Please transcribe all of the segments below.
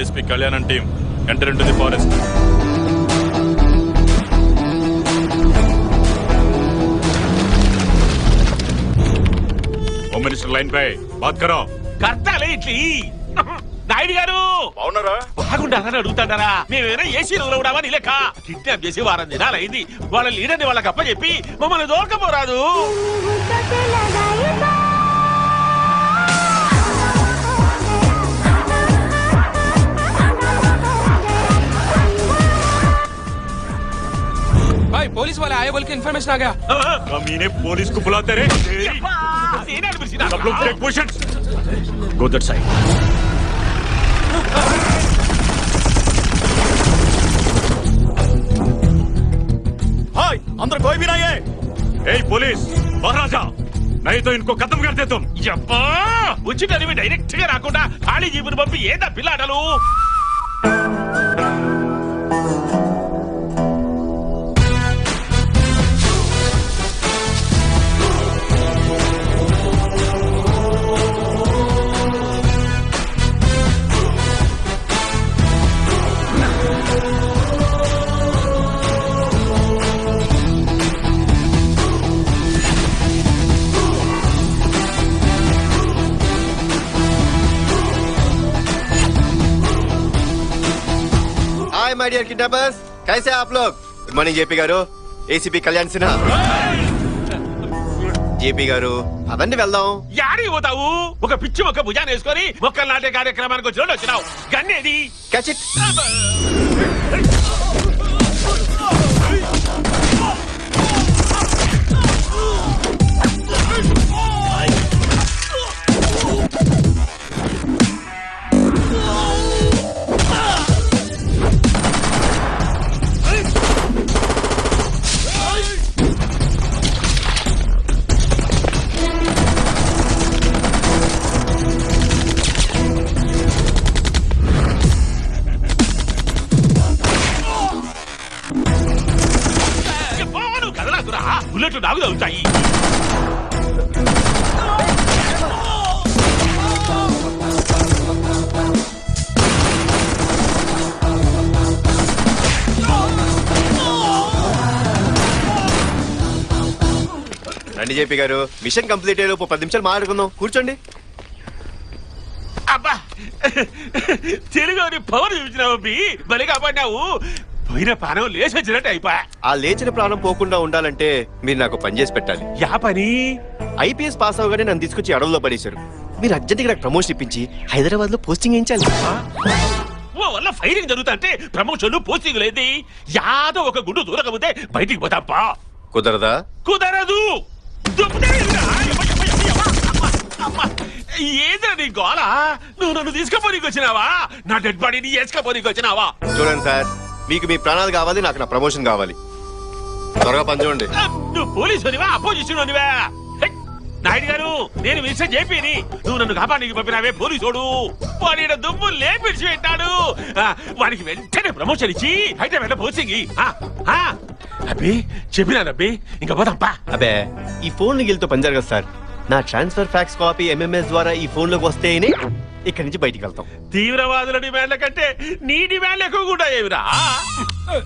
DSP Kalyan and team enter into the forest. Home Minister line पे बात करो. करता ले इटली. నాయుడు గారు బాగున్నారా? బాగుండాలని అడుగుతాడారా? మేమేమైనా ఏసీలో ఉండవని లెక్క కిడ్నాప్ చేసి వారం దినాలైంది. వాళ్ళ లీడర్ని వాళ్ళకి అప్పచెప్పి మమ్మల్ని దోరకపోరాదు. भाई पुलिस वाले आए बोल के इन्फॉर्मेशन आ गया. कमीने पुलिस को बुलाते रहे. सब लोग take positions. Go that side. हाय अंदर कोई भी नहीं है. ए पुलिस बाहर आ जा नहीं तो इनको खत्म कर दे तुम. యబ్బా వచ్చినవి డైరెక్ట్ గా రాకుండా ఖాళీ జీపును పంపి ఏదా పిల్లాడలు. हाय माय डियर किडनैपर्स, कैसे आप लोग? गुड मॉर्निंग जेपी गारू, ఏసీపీ కళ్యాణ్ సిన్హా. జేపీ గారు అదండి వెళ్దాం. యాడికి పోతావు? ఒక పిచ్చి మొక్క భుజాన్ని వేసుకొని మొక్కలు నాటే కార్యక్రమానికి వచ్చినావు. గన్నేది? Catch it. బుల్లెట్లు నాకు తగులుతాయి. రండి జేపీ గారు, మిషన్ కంప్లీట్ అయ్యే 10 నిమిషాలు మాట్లాడుకుందాం. కూర్చోండి. అబ్బా తెలుగు పవర్ చూపించినావు. బలి కాపాడినావు. పోయిన ప్రాణం లేచి వచ్చినట్టు అయిపోయా. ఆ లేచిన ప్రాణం పోకుండా ఉండాలంటే మీరు నాకు పని చేసి పెట్టాలి. యా పని? ఐపీఎస్ పాస్ అవగానే నన్ను తీసుకొచ్చి అడవుల్లో పడేశారు. మీరు అర్జెంట్గా నాకు ప్రమోషన్ ఇప్పించి హైదరాబాద్ లో పోస్టింగ్ వేయించాలి. ఓ వల్ల ఫైరింగ్ జరుగుతుంటే ప్రమోషన్ పోస్టింగ్ లేదు. యాదో ఒక గుండు దూరకపోతే బయటికి పోతాపా. కుదరదా? కుదరదు. ఏదో నీ గోళ. నువ్వు నన్ను తీసుకపోనీకి వచ్చినావా? నా డెడ్ బాడీని వేసుకపోనీకి వచ్చినావా? చూడండి సార్, మీకు మీ ప్రాణాలు కావాలి, నాకు నా ప్రమోషన్ కావాలి. త్వరగా పని చూడండి. నువ్వు పోలీసునివా అపోజిషన్ అనివా? నాయుడు గారు, నేను మిస్టర్ జేపీని. నువ్వు నన్ను కాపానికి పంపినావే పోలీసోడు. వాడి దుమ్ము లేపిడిచి పెట్టాడు. వాడికి వెంటనే ప్రమోషన్ ఇచ్చి హైదరాబాద్ పోస్టింగ్. అబ్బి చెప్పినానబ్బి, ఇంకా పోతాంపా. అబ్బే ఈ ఫోన్ గిల్తో పని జరగదు సార్. నా ట్రాన్స్ఫర్ ఫ్యాక్స్ కాపీ ఎంఎంఎస్ ద్వారా ఈ ఫోన్ లోకి వస్తేనే ఇక్కడి నుంచి బయటికి వెళ్తాం. తీవ్రవాదుల డిమాండ్ల కంటే నీ డిమాండ్లు ఎక్కువ కూడా ఏమిరా?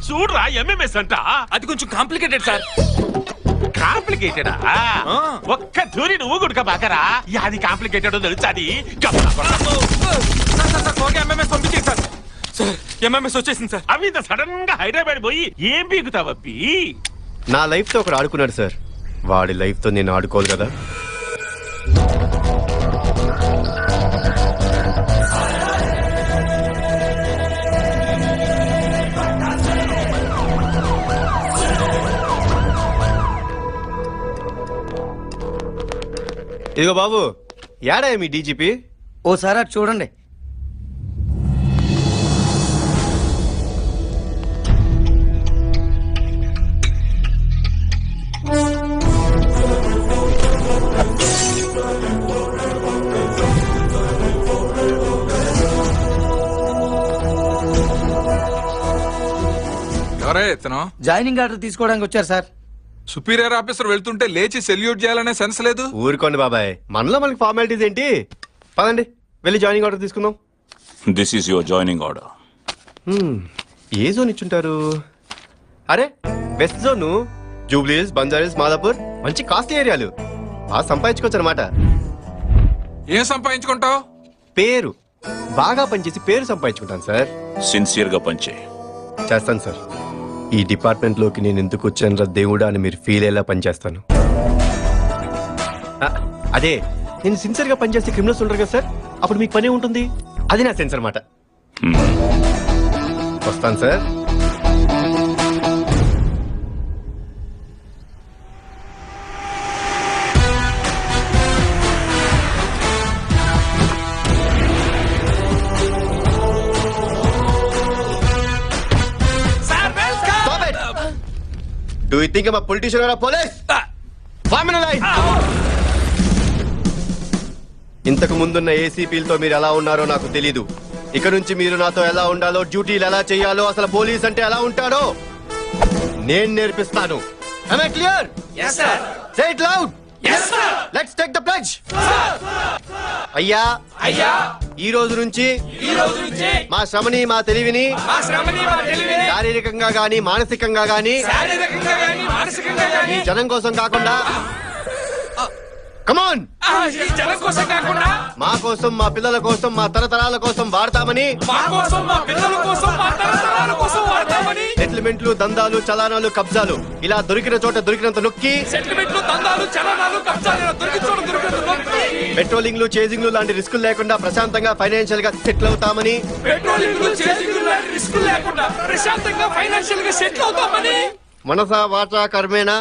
చూడరా ఎంఎంఎస్ అంట. అది కొంచెం కాంప్లికేటెడ్ సార్. కాంప్లికేటెడా? ఒక్క తూరి నువ్వు గుడక బాకరా. అది కాంప్లికేటెడ్ తెలుసాది. ఎంఎంఎస్ పంపించేది సార్. సార్ ఎంఎంఎస్ వచ్చేసింది సార్. అవి ఇంత సడన్ గా హైదరాబాద్ పోయి ఏం పీకుతావబ్బి? నా లైఫ్ తో ఒకడు ఆడుకున్నాడు సార్. వాడి లైఫ్ తో నేను ఆడుకోవాలి కదా. ఇదిగో బాబు, యాడా మీ డీజీపీ? ఓసారి అటు చూడండి. ఎవరే ఇతను? జాయినింగ్ ఆర్డర్ తీసుకోవడానికి వచ్చారు సార్. సుపీరియర్ ఆఫీసర్ వెళ్తుంటే లేచి సెల్యూట్ చేయాలనే సెన్స్ లేదు. ఊరుకోండి బాబాయ్, మనలో మనకి ఫార్మాలిటీస్ ఏంటి? పదండి వెళ్ళి జాయినింగ్ ఆర్డర్ తీసుకుందాం. This is your joining order. ఏ జోన్ ఇచ్చుంటారు? అరే వెస్ట్ జోన్, జూబ్లీహిల్స్, బంజారాహిల్స్, మాదాపూర్ మంచి కాస్ట్లీ ఏరియాలు. బాగా సంపాదించుకోవచ్చు అనమాట. ఏం సంపాదించుకుంటావు? పేరు బాగా పనిచేసి పేరు సంపాదించుకుంటాను సార్. సిన్సియర్ గా పనిచే. చేస్తాను సార్. ఈ డిపార్ట్మెంట్ లోకి నేను ఎందుకు వచ్చాను దేవుడా అని మీరు ఫీల్ అయ్యేలా పనిచేస్తాను. అదే నేను సిన్సియర్ గా పనిచేస్తే క్రిమినల్స్ ఉంటారు కదా సార్, అప్పుడు మీకు పనే ఉంటుంది. అది నా సెన్స్ అనమాట. వస్తాను sir. Do you think I'm a politician or a police? Form in a line. ఇంతకు ముందున్న ఏసీపీలతో మీరు ఎలా ఉన్నారో నాకు తెలీదు. ఇక నుంచి మీరు నాతో ఎలా ఉండాలో, డ్యూటీలు ఎలా చేయాలో, అసలు పోలీస్ అంటే ఎలా ఉంటారో నేను నేర్పిస్తాను. Am I clear? Yes, sir. Say it loud. Yes, sir. Let's take the pledge. అయ్యా ఈ రోజు నుంచి మా శ్రమని మా తెలివిని శారీరకంగా గాని మానసికంగా గాని ఈ జనం కోసం కాకుండా కమాన్ మా కోసం, మా పిల్లల కోసం, మా తరతరాల కోసం వాడతామని సెటిల్మెంట్లు, దందాలు, చలానాలు, కబ్జాలు ఇలా దొరికిన చోట దొరికినంత నొక్కి పెట్రోలింగ్లు, చేజింగ్లు లాంటి రిస్కులు లేకుండా ప్రశాంతంగా ఫైనాన్షియల్ గా సెటిల్ అవుతామని మనసా వాచా కర్మేణ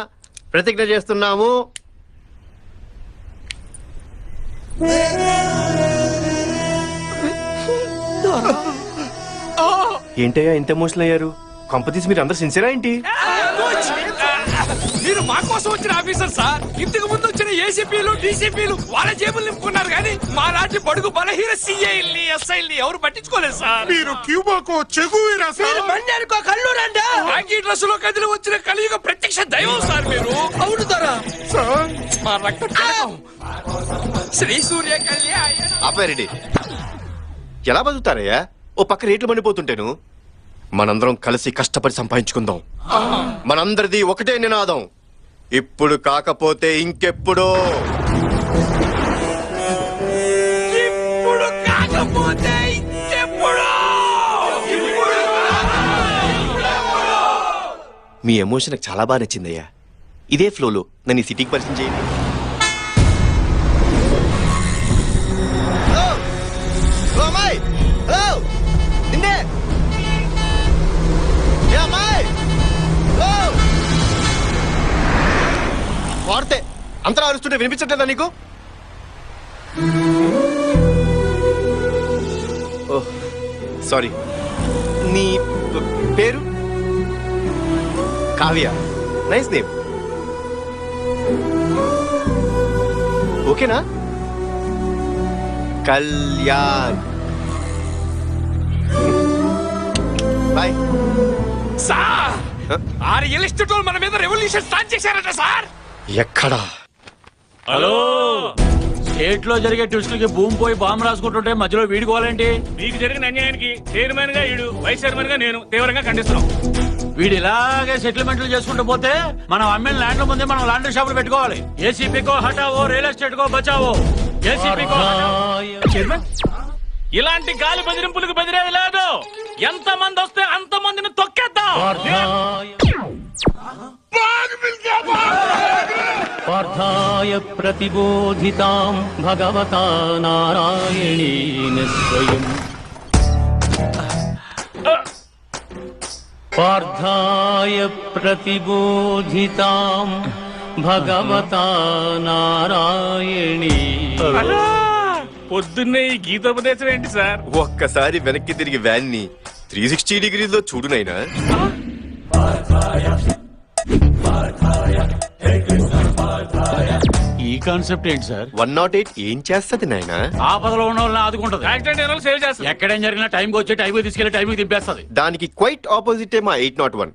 ప్రతిజ్ఞ చేస్తున్నాము. ఏంటయ్యా ఇంత ఎమోషనల్ అయ్యారు? కొంపతీసి మీరు అందరు సిన్సియరా ఏంటి? మీరు మా కోసం వచ్చిన ఆఫీసర్ సార్. ఇంతకు ముందు వచ్చిన ఏసీపీలు, డీసీపీలు వాళ్ళ జేబులు నింపుకున్నారు కానీ మా లాంటి బడుగు బలహీన సిఐల్ని, ఎస్ఐల్ని ఎవరు పట్టించుకోలేదు సార్. మీరు క్యూబాకో చెగువీరా సార్. మండ్యానికో కల్లూరండా కాకి డ్రెస్ లో కదిలి వచ్చిన కలియుగ ప్రత్యక్ష దైవం సార్ మీరు. అవును దొరా మా రక్త శ్రీ సూర్య కళ్యాణ్. ఆపారెడ్డి ఎలా బతుకుతారయ్యా? ఓ పక్క రేట్లు మండిపోతుంటేను. మనందరం కలిసి కష్టపడి సంపాదించుకుందాం. మనందరిది ఒకటే నినాదం, ఇప్పుడు కాకపోతే ఇంకెప్పుడు. ఇప్పుడు కాకపోతే ఇంకెప్పుడు. మీ ఎమోషన్ నాకు చాలా బాగా నచ్చిందయ్యా. ఇదే ఫ్లోలో నన్ను ఈ సిటీకి పరిచయం చేయండి. హలో అమ్మాయి, హలో నిన్నే. ఏ అమ్మాయి, హలో. వాడితే అంతలా అరుస్తుంటే వినిపించట్లేదా నీకు? Oh sorry. నీ పేరు? కావ్య. Nice name. ఓకేనా? కళ్యాణ్. బాయ్. సార్ ఆ రియల్ ఎస్టేట్ మన మీద రెవల్యూషన్ స్టార్ట్ చేశారట సార్. ఎక్కడా? హలో, స్టేట్ లో జరిగే ట్విస్టులకి భూమి పోయి బాంబు రాసుకుంటుంటే మధ్యలో వీడుకోవాలేంటి? మీకు జరిగిన అన్యాయానికి చైర్మన్ గా ఈడు, వైస్ చైర్మన్ గా నేను తీవ్రంగా ఖండిస్తున్నాం. వీడు ఇలాగే సెటిల్మెంట్లు చేసుకుంటూ పోతే మనం అమ్మిన ల్యాండ్ల ముందే మనం లాండ్రీ షాపులు పెట్టుకోవాలి. ఏసీపీకో హటావో, రియల్ ఎస్టేట్ కో బచావో. ఏసీపీకో చైర్మన్, ఇలాంటి గాలి బెదిరింపులకు బెదిరేది లేదు. ఎంత మంది వస్తే అంత మందిని తొక్కేద్దాం. పార్థాయ ప్రతిబోధితాం భగవతా నారాయణేన స్వయం. పార్థాయ ప్రతిబోధితాం భగవతా నారాయణేన. పొద్దున్నే ఈ గీతోపదేశం ఏంటి సార్? ఒక్కసారి వెనక్కి తిరిగి వ్యాన్ ని 360 డిగ్రీలో చూడు నైనా. ఈ కాన్సెప్ట్ ఏంటి సార్? 108 ఏం చేస్తది నాయనా? ఆపదలో ఉన్న వాళ్ళని ఆదుకుంటది. యాక్సిడెంట్ అయిన వాళ్ళు సేవ్ చేస్తారు. ఎక్కడేం జరిగినా టైంకి వచ్చి టైంకి తీసుకెళ్లి టైంకి దింపేస్తుంది. దానికి క్వైట్ ఆపోజిటే మా 801.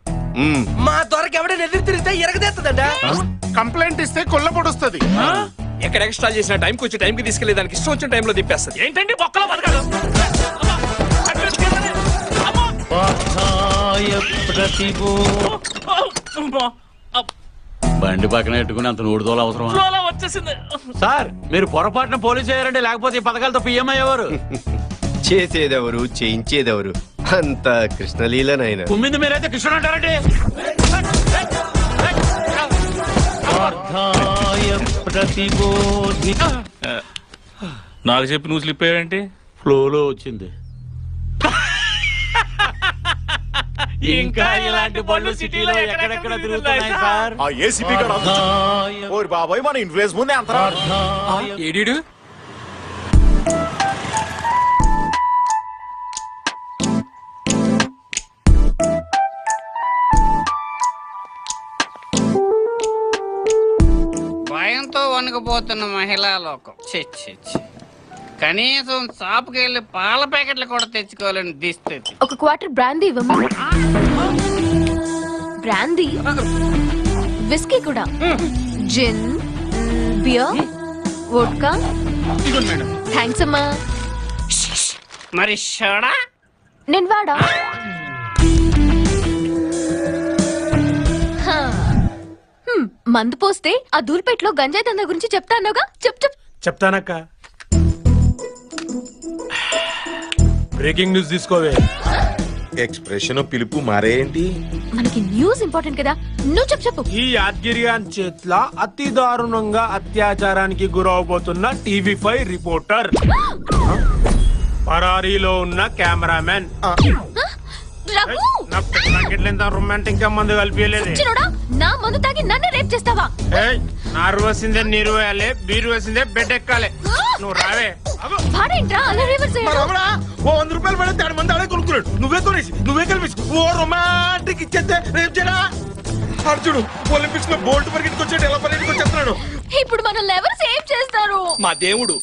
మా త్వరకి ఎవడైనా ఎదురు తిరిగితే ఎరగదేస్తుందంట. కంప్లైంట్ ఇస్తే కొల్ల పొడుస్తుంది. ఎక్కడ ఎక్స్ట్రా చేసిన టైంకి వచ్చి టైంకి తీసుకెళ్లే దానికి ఇష్టం వచ్చిన టైంలో తిప్పేస్తుంది. ఏంటండి బొక్కలో బతకడం? పార్థాయ ప్రతిబో బండి పక్కన పెట్టుకుని అంత నూడుదోలు అవసరం వచ్చేసింది. సార్ మీరు పొరపాటున పోలీసు అయ్యారండి, లేకపోతే ఈ పథకాలతో పిఎం అయ్యేవారు. చేసేదెవరు చేయించేదెవరు అంత కృష్ణలీలనైనా. కుమ్మింది మీరైతే కృష్ణుడు అంటారండి. పార్థాయ ప్రతిబోధి నాకు చెప్పి నువ్వు స్లిప్ అయ్యావేంటి? ఫ్లోలో వచ్చింది. ఇంకా ఇలాంటి బళ్ళు సిటీలో ఎక్కడెక్కడ తిరుగుతున్నాయి సార్. ఆ ఏసీపీ గారు పార్థాయ ఓరి బాబాయ్ మన ఇన్ఫ్లుయెన్స్ ముందే అంతరా. పార్థాయ ఏడీడు భయంతో వణుకుపోతున్న మహిళా లోకం. ఛీ, ఛీ, ఛీ. కనీసం షాపుకి వెళ్ళి పాల ప్యాకెట్లు కూడా తెచ్చుకోవాలని దిస్థితి. ఒక క్వార్టర్ బ్రాందీ ఇవ్వమ్మా. బ్రాందీ, విస్కీ కూడా, జిన్, బియర్, వోడ్కా. థ్యాంక్స్ అమ్మా. మరి షోడా? నేను వాడా. హా. మందు పోస్తే ఆ దూల్పేటలో గంజాయి దందా గురించి చెప్తానుగా. చెప్. చెప్తానక్క. బ్రేకింగ్ న్యూస్ తీసుకోవే. ఎక్స్ప్రెషన్ పిలుపు మారేంటి? మనకి న్యూస్ ఇంపార్టెంట్ కదా, నువ్వు చెప్పు. ఈ యాద్గిరియాన్ చేట్ల అతి దారుణంగా అత్యాచారానికి గురవబోతున్న టీవీ5 రిపోర్టర్, పరారీలో ఉన్న కెమెరామెన్. రఘు, నా రొమాంటిక్ గా మందు కలిపియలేదు. చిన్నోడా, నా మందు తాగి నన్ను రేప్ చేస్తావా? నారు వేసిందే నీరు వేయాలి, బీరు వేసిందే బెడ్ ఎక్కాలి. నువ్వు రావే. వాడేంట్రా అలా రివర్స్ చేయడం? ఓ 100 రూపాయలు పడితే 6 మంది ఆడే కొనుక్కున్నాడు. నువ్వే కొనేసి నువ్వే కలిపి ఓ రొమాంటిక్ ఇచ్చేస్తే రేపు చేయడా? అర్జుడు ఒలింపిక్స్ లో బోల్ట్ పరిగెట్టుకు వచ్చాడు, ఎలా పరిగెట్టుకు వచ్చేస్తున్నాడు. ఇప్పుడు మనల్ని ఎవరు సేవ్ చేస్తారు? మా దేవుడు.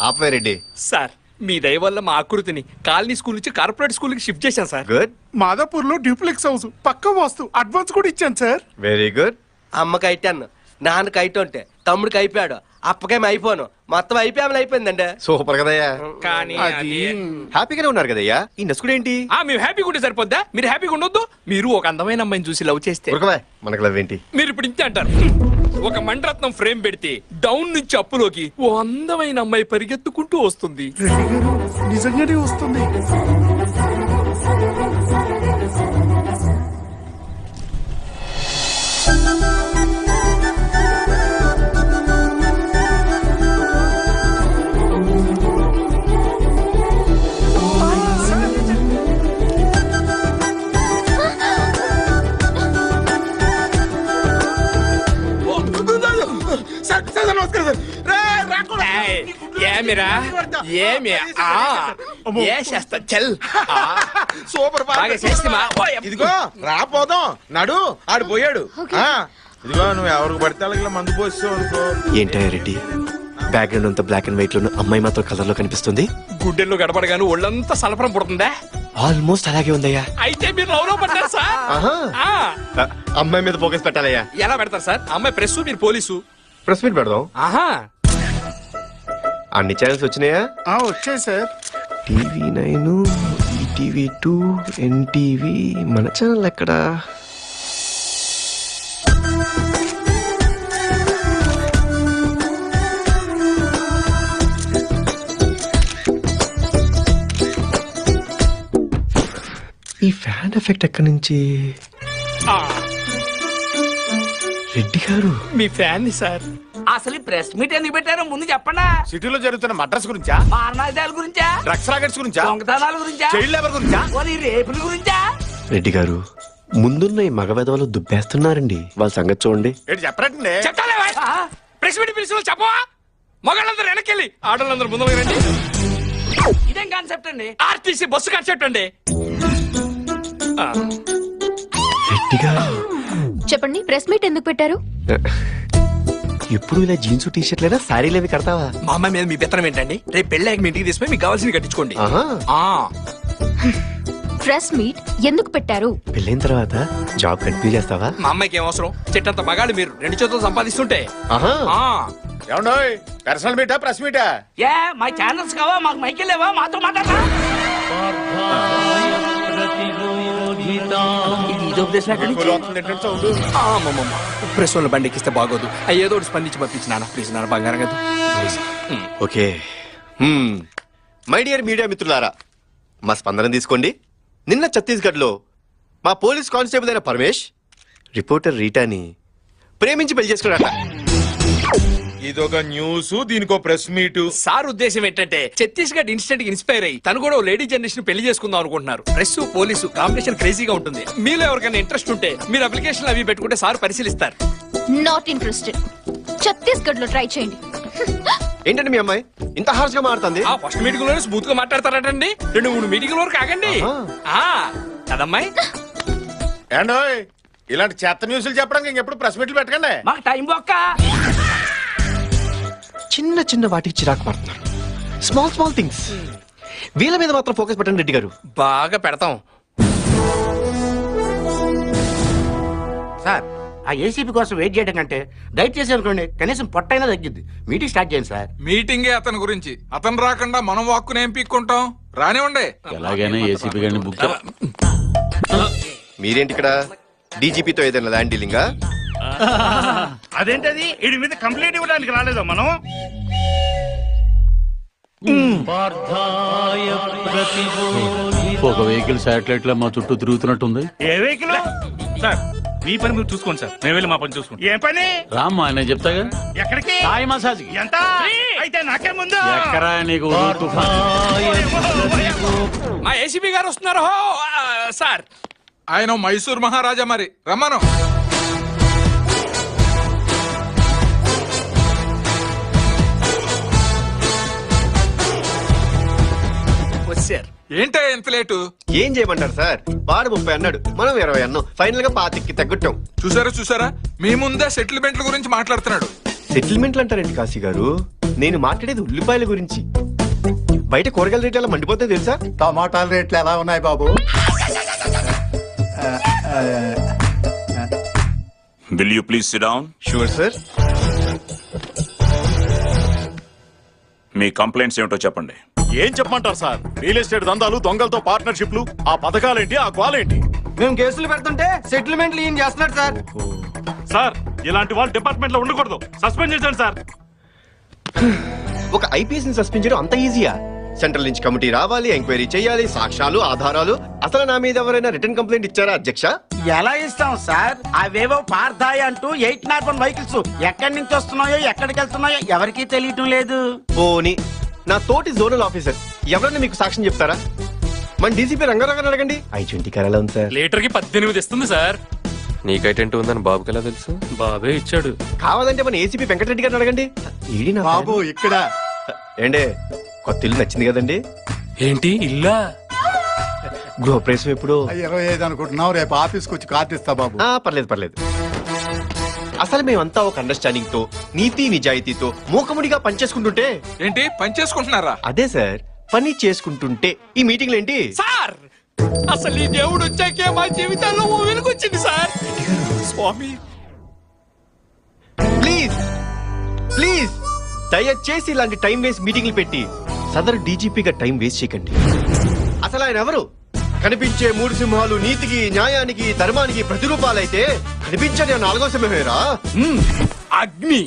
ఆపే రెడ్డి. సార్ మీ దయ వల్ల మా ఆకృతిని కాలనీ స్కూల్ నుంచి కార్పొరేట్ స్కూల్ కి షిఫ్ట్ చేశాను సార్. గుడ్, మాదాపూర్ లో డ్యూప్లెక్స్ హౌస్ పక్క వాస్తు అడ్వాన్స్ కూడా ఇచ్చాను సార్. Very good. అమ్మకి అయిటాను, నాన్నకి అయితుంటే తమ్ముడికి అయిపోయాడు, అప్పకేమి అయిపోను, మొత్తం అయిపోయిందండి. సూపర్ కదయ్యా. కానీ అది హ్యాపీగానే ఉన్నారు కదయ్యా. ఈ నసుకుడు ఏంటి? మేము హ్యాపీగా ఉంటే సరిపోద్దా? మీరు హ్యాపీగా ఉండొద్దు? మీరు ఒక అందమైన అమ్మాయిని చూసి లవ్ చేస్తే ఉరకవే, మనకు లవ్ ఏంటి? మీరు ఇప్పుడు ఇంతే అంటారు. ఒక మణిరత్నం ఫ్రేమ్ పెడితే డౌన్ నుంచి అప్పులోకి ఓ అందమైన అమ్మాయి పరిగెత్తుకుంటూ వస్తుంది. నిజంగానే వస్తుంది. ఏమిరా ఏమి ఏ చేస్తా చల్ సూపర్ బాగా చేస్తిమా? ఇదిగో రాపోదాం నడు ఆడు పోయాడు. ఇదిగో నువ్వు ఎవరికి పడితే అలాగే మందు పోస్తావు అనుకో. ఏంటయ్యా రెడ్డి, బ్యాక్గ్రౌండ్ అంతా బ్లాక్ అండ్ వైట్ లో, అమ్మాయి మాత్రం కలర్ లో కనిపిస్తుంది. గుడ్డెల్లో గడపడగాను ఒళ్ళంతా సలపరం పుడుతుందా? ఆల్మోస్ట్ అలాగే ఉందయ్యా. అయితే మీరు లవ్ లో పడ్డారు సార్. ఆహా. ఆ, అమ్మాయి మీద ఫోకస్ పెట్టాలయ్యా. ఎలా పెడతారు సార్? అమ్మాయి ప్రెస్, మీరు పోలీసు. ప్రెస్ మీట్ పెడదాం. ఆహా, అన్ని ఛానల్స్ వచ్చినాయా? వచ్చాయి సార్. టీవీ9, టీవీ2, ఎన్టీవీ. మన ఛానల్ ఎక్కడా? ఈ ఫ్యాన్ ఎఫెక్ట్ ఎక్కడి నుంచి? రెడ్డి గారు, మీ ఫ్యాన్ ని సార్. అసలు ప్రెస్ మీట్ ఎందుకు పెట్టారో ముందు చెప్పండి. సిటీలో జరుగుతున్న మడ్రస్ గురించా, మారణాయుధాల గురించా, డ్రగ్స్ రాకెట్స్ గురించా, దొంగతనాల గురించా, చైల్డ్ లేబర్ గురించా, పోనీ రేపుల గురించా? రెడ్డి గారు, ముందున్న ఈ మగ వెధవలు దుబ్బేస్తున్నారండి. వాళ్ళ సంగతి చూడండి. ఏంటి చెప్పరండి? చెప్తాలే ప్రెస్ మీట్ పిలిచి చెప్పవా? మగాళ్ళందరూ వెనకెళ్ళి ఆడవాళ్ళందరూ ముందు రండి. ఇదేం కాన్సెప్ట్ అండి? ఆర్టీసీ బస్సు కాన్సెప్ట్ అండి. రెడ్డి గారు, చెప్పండి, ప్రెస్ మీట్ ఎందుకు పెట్టారు? ఎప్పుడు ఇలా జీన్స్ టీ షర్ట్లైనా శారీలు అవి కడతావా? మా అమ్మాయి మీద మీ పెత్తనం ఏంటండి? రేపు పెళ్ళాక మీ ఇంటికి తీసుకుని మీకు కావాల్సింది కట్టించుకోండి. ఆహా. ప్రెస్ మీట్ ఎందుకు పెట్టారు? పెళ్ళైన తర్వాత జాబ్ కంటిన్యూ చేస్తావా? మా అమ్మాయికి ఏం అవసరం? చెట్టంత మగాళ్ళు మీరు 2 చేతులు సంపాదిస్తుంటే. ఆహా. ఏమండోయ్, పర్సనల్ మీటా ప్రెస్ మీటా? ఏ మా ఛానల్స్ కావా? మాకు మైకి లేవా? మాతో మాట్లాడరా? పార్థాయ ప్రతిబోధి ప్రెస్ వాళ్ళ బండి ఎక్కిస్తే బాగోదు ఏదో ఒకటి స్పందించి పంపించినా ప్లీజ్ నాన్న బంగారం కదా ఓకే మై డియర్ మీడియా మిత్రులారా, మా స్పందన తీసుకోండి. నిన్న ఛత్తీస్గఢ్ లో మా పోలీస్ కానిస్టేబుల్ అయిన పరమేష్ రిపోర్టర్ రీటాని ప్రేమించి పెళ్లి చేసుకున్నాడట. ఇదొక న్యూస్, దీనికో ప్రెస్ మీట్. సార్ ఉద్దేశం ఏంటంటే ఛత్తీస్గఢ్ ఇన్స్టెంట్ ఇన్స్పైర్ అయ్యి తను కూడా లేడీ జనరేషన్ పెళ్లి చేసుకుందాం అనుకుంటున్నారు. ప్రెస్ పోలీసు కాంబినేషన్ క్రేజీగా ఉంటుంది. మీలో ఎవరికైనా ఇంట్రెస్ట్ ఉంటే మీరు అప్లికేషన్ అవి పెట్టుకుంటే సార్ పరిశీలిస్తారు. Not interested. ఛత్తీస్గఢ్ లో ట్రై చేయండి. ఏంటండి మీ అమ్మాయి ఇంత హార్ష్ గా మారుతుంది? ఆ ఫస్ట్ మీటింగ్ లోనే స్మూత్ గా మాట్లాడతారటండి. 2-3 మీటింగ్ వరకు ఆగండి. కదమ్మాయి ఏండోయ్ ఇలాంటి చెత్త న్యూస్లు చెప్పడానికి ఇంకెప్పుడు ప్రెస్ మీట్లు పెట్టకండి. మాకు టైం బొక్క. చిన్న చిన్న వాటికి చిరాకు పడుతున్నారు. స్మాల్ థింగ్స్ వీళ్ళ మీద మాత్రం ఫోకస్ పెట్టండి రెడ్డి గారు. బాగా పెడతాం సార్. ఆ ఏసీపీ కోసం వెయిట్ చేయడం కంటే డైట్ చేసి అనుకోండి, కనీసం పొట్టైనా తగ్గిద్ది. మీటింగ్ స్టార్ట్ చేయండి సార్. మీటింగే అతని గురించి. అతను రాకుండా మనం వాక్కుని ఏం పీక్కుంటాం? రానివ్వండి. ఎలాగైనా ఏసీపీ గారిని బుక్ మీరేంటి ఇక్కడ? డీజీపీతో ఏదైనా ల్యాండ్ డీలింగా? అదేంటది వీడి మీద కంప్లైంట్ ఇవ్వడానికి రాలేదా మనం? ఒక వెహికల్ శాటిలైట్ లో మా చుట్టూ తిరుగుతున్నట్టుంది. ఏ వెహికల్? సార్ మీ పని మీరు చూసుకోండి సార్, మేము వెళ్ళి మా పని చూసుకుంటాం. ఏం పని? రామ్మా నేను చెప్తాగా. ఎక్కడికి? Thai massage. ఎంత? అయితే నాకే ముందు. ఎక్కరా నీకు తుఫాన్. మా ఏసీపీ గారు వస్తున్నారు. సార్ ఆయన మైసూర్ మహారాజా, మరి రమ్మను. వచ్చారు. ఏంటే ఎంత లేటు? ఏం చేయమంటారు సార్? వాడు 30 అన్నాడు, మనం 20 అన్నాం. ఫైనల్ గా 25కి తగ్గట్టాం. చూసారా మీ ముందే సెటిల్మెంట్ల గురించి మాట్లాడుతున్నాడు. సెటిల్మెంట్లు అంటారండి కాశీ గారు? నేను మాట్లాడేది ఉల్లిపాయల గురించి. బయట కూరగాయల రేట్లు ఎలా మండిపోతే తెలుసా? టమాటాల రేట్లు ఎలా ఉన్నాయి బాబు? Will you please sit down? Sure, sir. Me complaints ఏమిటో చెప్పండి. ఏం చెప్పమంటారు సార్? రియల్ ఎస్టేట్ దందాలు, దొంగలతో పార్ట్నర్షిప్లు, ఆ పథకాలేంటి, ఆ గోలేంటి? మేము కేసులు పెడుతుంటే సెటిల్మెంట్లు ఏం చేస్తున్నారు సార్? సార్ ఇలాంటి వాళ్ళు డిపార్ట్మెంట్ లో ఉండకూడదు, సస్పెండ్ చేశాను సార్. ఒక ఐపీఎస్ ని సస్పెండ్ చేయడం అంత ఈజీయా? సెంట్రల్ నుంచి కమిటీ రావాలి, ఎంక్వైరీ చేయాలి, సాక్ష్యాలు, ఆధారాలు. అసలు నా మీద ఎవరైనా రిటర్న్ కంప్లైంట్ ఇచ్చారా అధ్యక్ష? ఎలా ఇస్తాం సార్? అవేవో పార్థాయి అంటూ 801 వెహికల్స్ ఎక్కడి నుంచి వస్తున్నాయో ఎక్కడికి వెళ్తున్నాయో ఎవరికీ తెలియటం లేదు. పోనీ నా తోటి జోనల్ ఆఫీసర్ ఎవరైనా మీకు సాక్ష్యం చెప్తారా? మన డీసీపీ రంగారావు అడగండి. I-20 కార్ ఎలా ఉంది సార్? లీటర్ కి 18 ఇస్తుంది సార్. నీకైటెంట్ ఉందని బాబుకి ఎలా తెలుసు? బాబే ఇచ్చాడు. కావాలంటే మన ఏసీపీ వెంకటరెడ్డి గారిని అడగండి. ఈడి నా బాబు ఇక్కడ ఏండే కొత్త ఇల్లు నచ్చింది కదండి? ఏంటి ఇల్లా? గృహప్రవేశం ఎప్పుడు? 25 అనుకుంటున్నావు, రేపు ఆఫీస్కి వచ్చి కార్డు ఇస్తా బాబు. పర్లేదు. అసలు మేమంతా ఒక అండర్స్టాండింగ్ తో, నీతి నిజాయితీతో మూకముడిగా పనిచేసుకుంటుంటే. ఏంటి పని చేసుకుంటున్నారా? అదే సార్, పని చేసుకుంటుంటే ఈ మీటింగ్లు ఏంటి సార్? అసలు ఈ దేవుడు వచ్చాకే మా జీవితాల్లో ఓ వెలుగొచ్చింది సార్. స్వామి ప్లీజ్ దయచేసి ఇలాంటి టైం వేస్ట్ మీటింగ్లు పెట్టి సదరు డీజీపీగా టైం వేస్ట్ చేయకండి. అసలు ఆయన ఎవరు? కనిపించే 3 సింహాలు నీతికి, న్యాయానికి, ధర్మానికి ప్రతిరూపాలైతే కనిపించని 4వ సింహమేరా అగ్ని.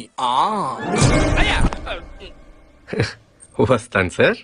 వస్తాను సార్.